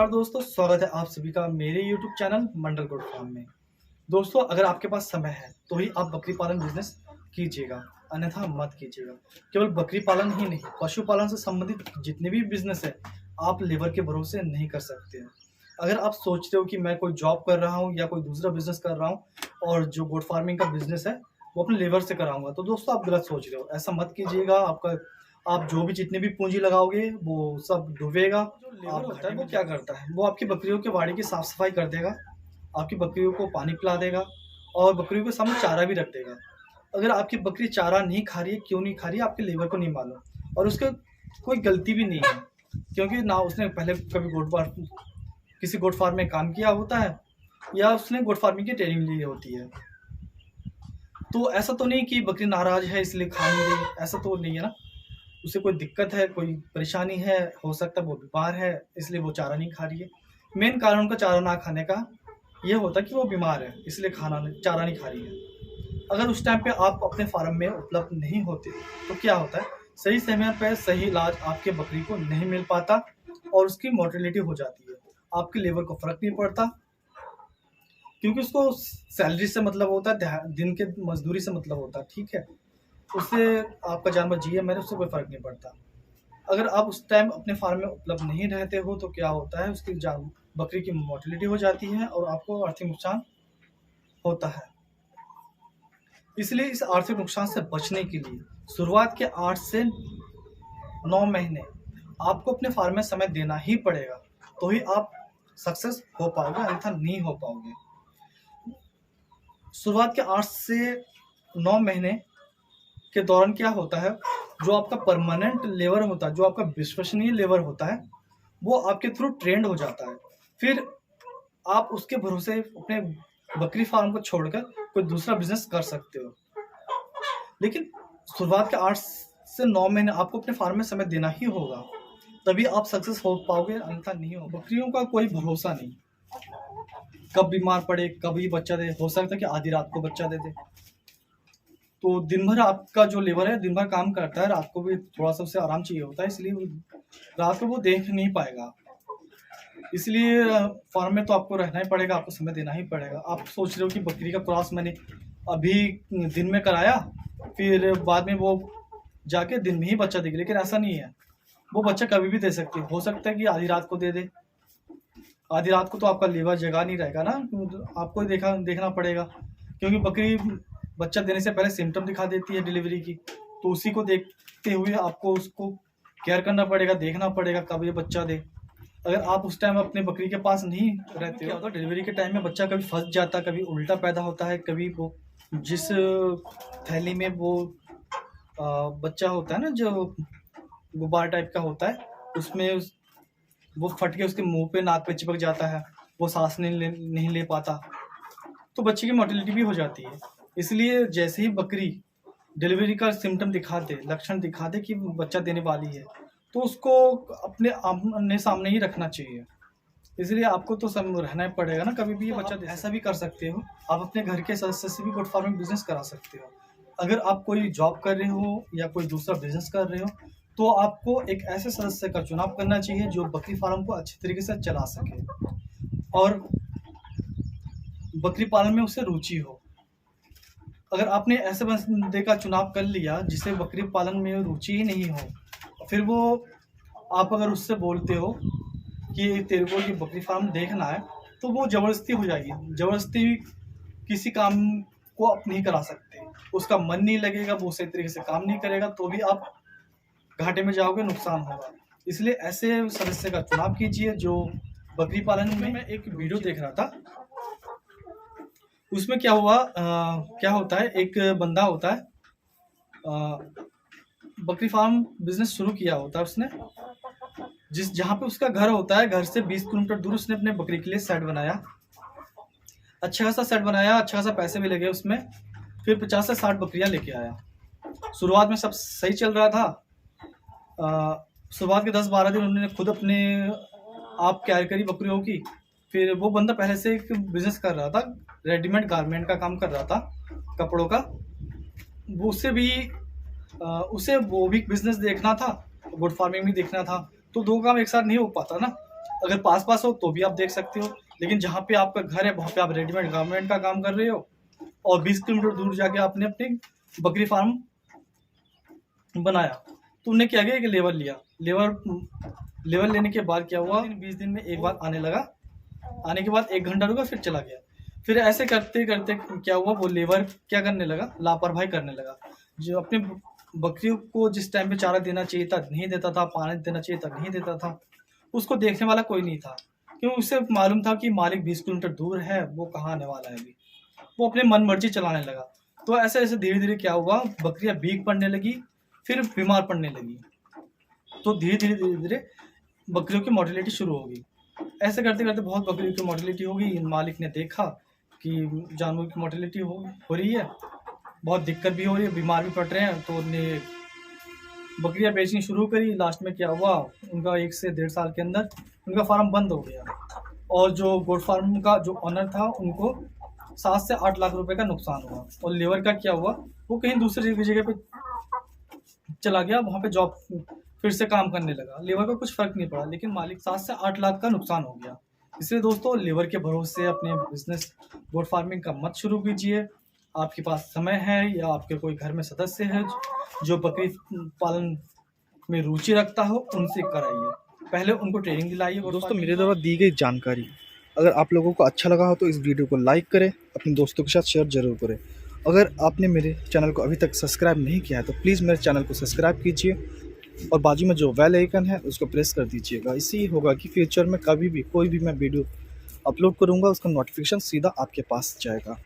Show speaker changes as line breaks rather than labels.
नमस्कार दोस्तों, स्वागत है आप सभी का मेरे YouTube चैनल मंडल गोट फार्म में। दोस्तों, अगर आपके पास समय है तो ही आप बकरी पालन बिजनेस कीजिएगा, अन्यथा मत कीजिएगा। केवल बकरी पालन ही नहीं, पशुपालन से संबंधित जितने भी बिजनेस है आप लेबर के भरोसे नहीं कर सकते हैं। अगर आप सोच रहे हो कि मैं कोई जॉब कर रहा हूँ या कोई दूसरा बिजनेस कर रहा हूँ और जो गोट फार्मिंग का बिजनेस है वो अपने लेबर से कराऊंगा, तो दोस्तों आप गलत सोच रहे हो। ऐसा मत कीजिएगा। आप जो भी जितनी भी पूंजी लगाओगे वो सब डूबेगा। जो लेबर होता है वो क्या करता है, वो आपकी बकरियों के वाड़ी की साफ सफाई कर देगा, आपकी बकरियों को पानी पिला देगा और बकरियों के सामने चारा भी रख देगा। अगर आपकी बकरी चारा नहीं खा रही है, क्यों नहीं खा रही है, आपके लेबर को नहीं मालूम और उसका कोई गलती भी नहीं है, क्योंकि ना उसने पहले कभी किसी गोट फार्म में काम किया होता है या उसने गोट फार्मिंग की ट्रेनिंग ली होती है। तो ऐसा तो नहीं कि बकरी नाराज है इसलिए खा नहीं रही, ऐसा तो नहीं है ना। उसे कोई दिक्कत है, कोई परेशानी है, हो सकता है वो बीमार है इसलिए वो चारा नहीं खा रही है। मेन कारण उनका चारा ना खाने का ये होता है कि वो बीमार है इसलिए चारा नहीं खा रही है। अगर उस टाइम पे आप अपने फार्म में उपलब्ध नहीं होते तो क्या होता है, सही समय पर सही इलाज आपके बकरी को नहीं मिल पाता और उसकी मोर्टेलिटी हो जाती है। आपके लेबर को फर्क नहीं पड़ता, क्योंकि उसको सैलरी से मतलब होता है, दिन के मजदूरी से मतलब होता है, ठीक है। उससे आपका जानवर जिए मरे उससे कोई फर्क नहीं पड़ता। अगर आप उस टाइम अपने फार्म में उपलब्ध नहीं रहते हो तो क्या होता है, उसकी बकरी की मोर्टेलिटी हो जाती है और आपको आर्थिक नुकसान होता है। इसलिए इस आर्थिक नुकसान से बचने के लिए शुरुआत के 8 से 9 महीने आपको अपने फार्म में समय देना ही पड़ेगा, तो ही आप सक्सेस हो पाओगे, अन्यथा नहीं हो पाओगे। शुरुआत के 8 से 9 महीने के दौरान क्या होता है, जो आपका परमानेंट लेबर होता है, जो आपका विश्वसनीय लेबर होता है, वो आपके थ्रू ट्रेंड हो जाता है। फिर आप उसके भरोसे अपने बकरी फार्म को छोड़कर कोई दूसरा बिजनेस कर सकते हो। लेकिन शुरुआत के 8 से 9 महीने आपको अपने फार्म में समय देना ही होगा, तभी आप सक्सेस हो पाओगे, अन्यथा नहीं हो। बकरियों का कोई भरोसा नहीं, कब बीमार पड़े, कभी बच्चा दे, हो सकता है कि आधी रात को बच्चा दे दे। तो दिन भर आपका जो लेबर है दिन भर काम करता है, रात को भी थोड़ा सा उसे आराम चाहिए होता है, इसलिए रात को वो देख नहीं पाएगा। इसलिए फार्म में तो आपको रहना ही पड़ेगा, आपको समय देना ही पड़ेगा। आप सोच रहे हो कि बकरी का क्रॉस मैंने अभी दिन में कराया, फिर बाद में वो जाके दिन में ही बच्चा देगी, लेकिन ऐसा नहीं है। वो बच्चा कभी भी दे सकती है, हो सकता है कि आधी रात को दे दे। आधी रात को तो आपका लेबर जगह नहीं रहेगा ना, आपको ही देखना पड़ेगा, क्योंकि बकरी बच्चा देने से पहले सिम्टम दिखा देती है डिलीवरी की, तो उसी को देखते हुए आपको उसको केयर करना पड़ेगा, देखना पड़ेगा कब ये बच्चा दे। अगर आप उस टाइम अपने बकरी के पास नहीं रहते हो तो डिलीवरी के टाइम में बच्चा कभी फंस जाता है, कभी उल्टा पैदा होता है, कभी वो जिस थैली में वो बच्चा होता है ना, जो गुब्बार टाइप का होता है, उसमें वो फट के उसके मुंह पे नाक पे चिपक जाता है, वो सांस नहीं ले पाता, तो बच्चे की मोर्टेलिटी भी हो जाती है। इसलिए जैसे ही बकरी डिलीवरी का सिम्टम दिखा दे, लक्षण दिखा दे कि बच्चा देने वाली है, तो उसको अपने आमने सामने ही रखना चाहिए। इसलिए आपको तो सब रहना ही पड़ेगा ना, कभी भी ये बच्चा दे। ऐसा भी कर सकते हो, आप अपने घर के सदस्य से भी गोट फार्मिंग बिजनेस करा सकते हो। अगर आप कोई जॉब कर रहे हो या कोई दूसरा बिजनेस कर रहे हो तो आपको एक ऐसे सदस्य का चुनाव करना चाहिए जो बकरी फार्म को अच्छी तरीके से चला सके और बकरी पालन में उसे रुचि हो। अगर आपने ऐसे बंदे का चुनाव कर लिया जिसे बकरी पालन में रुचि ही नहीं हो, फिर वो आप अगर उससे बोलते हो कि तेरे को ये बकरी फार्म देखना है, तो वो ज़बरदस्ती हो जाएगी। ज़बरदस्ती किसी काम को आप नहीं करा सकते, उसका मन नहीं लगेगा, वो सही तरीके से काम नहीं करेगा, तो भी आप घाटे में जाओगे, नुकसान होगा। इसलिए ऐसे सदस्य का चुनाव कीजिए जो बकरी पालन में। मैं एक वीडियो देख रहा था, उसमें क्या होता है, एक बंदा होता है, बकरी फार्म बिजनेस शुरू किया होता है उसने, जहाँ पे उसका घर होता है, घर से 20 किलोमीटर दूर उसने अपने बकरी के लिए सेट बनाया। अच्छा खासा सेट बनाया, अच्छा खासा पैसे भी लगे उसमें। फिर 50 से 60 बकरियां लेके आया। शुरुआत में सब सही चल रहा था। शुरुआत के 10-12 दिन उन्होंने खुद अपने आप केयर करी बकरियों की। फिर वो बंदा पहले से एक बिजनेस कर रहा था, रेडीमेड गारमेंट का काम कर रहा था, कपड़ों का। उसे वो भी बिजनेस देखना था, गुड फार्मिंग भी देखना था, तो दो काम एक साथ नहीं हो पाता ना। अगर पास पास हो तो भी आप देख सकते हो, लेकिन जहाँ पे आपका घर है वहाँ पे आप रेडीमेड गारमेंट का काम कर रहे हो और 20 किलोमीटर दूर जाके आपने अपनी बकरी फार्म बनाया। तो उन्हें क्या किया कि लेबर लिया, लेबर लेने के बाद क्या हुआ, 20 दिन में एक बार आने लगा, आने के बाद 1 घंटा रुका फिर चला गया। फिर ऐसे करते करते क्या हुआ, वो लेबर क्या करने लगा, लापरवाही करने लगा। जो अपने बकरियों को जिस टाइम पे चारा देना चाहिए था नहीं देता था, पानी देना चाहिए था नहीं देता था, उसको देखने वाला कोई नहीं था, क्योंकि उसे मालूम था कि मालिक 20 किलोमीटर दूर है, वो कहाँ आने वाला है अभी। वो अपने मन मर्जी चलाने लगा। तो ऐसे ऐसे धीरे धीरे क्या हुआ, बकरियां वीक पड़ने लगी, फिर बीमार पड़ने लगी। तो धीरे धीरे धीरे धीरे बकरियों की मोर्टेलिटी शुरू होगी। ऐसे करते करते बहुत बकरियों की मोर्टेलिटी होगी। मालिक ने देखा कि जानवर की मोर्टेलिटी हो रही है, बहुत दिक्कत भी हो रही है, बीमार भी पड़ रहे हैं, तो उन्हें बकरियां बेचनी शुरू करी। लास्ट में क्या हुआ, उनका 1 से 1.5 साल के अंदर उनका फार्म बंद हो गया, और जो गोट फार्म का जो ऑनर था उनको 7 से 8 लाख रुपए का नुकसान हुआ। और लेबर का क्या हुआ, वो कहीं दूसरी जगह पे चला गया, वहाँ पे जॉब फिर से काम करने लगा। लेबर का कुछ फर्क नहीं पड़ा, लेकिन मालिक 7 से 8 लाख का नुकसान हो गया। इसलिए दोस्तों, लेबर के भरोसे अपने बिजनेस गोट फार्मिंग का मत शुरू कीजिए। आपके पास समय है या आपके कोई घर में सदस्य है जो बकरी पालन में रुचि रखता हो, उनसे कराइए, पहले उनको ट्रेनिंग दिलाइए।
दोस्तों, मेरे द्वारा दी गई जानकारी अगर आप लोगों को अच्छा लगा हो तो इस वीडियो को लाइक करें, अपने दोस्तों के साथ शेयर जरूर करें। अगर आपने मेरे चैनल को अभी तक सब्सक्राइब नहीं किया है तो प्लीज़ मेरे चैनल को सब्सक्राइब कीजिए और बाजू में जो बेल आइकन है उसको प्रेस कर दीजिएगा। इससे ही होगा कि फ्यूचर में कभी भी कोई भी मैं वीडियो अपलोड करूँगा उसका नोटिफिकेशन सीधा आपके पास जाएगा।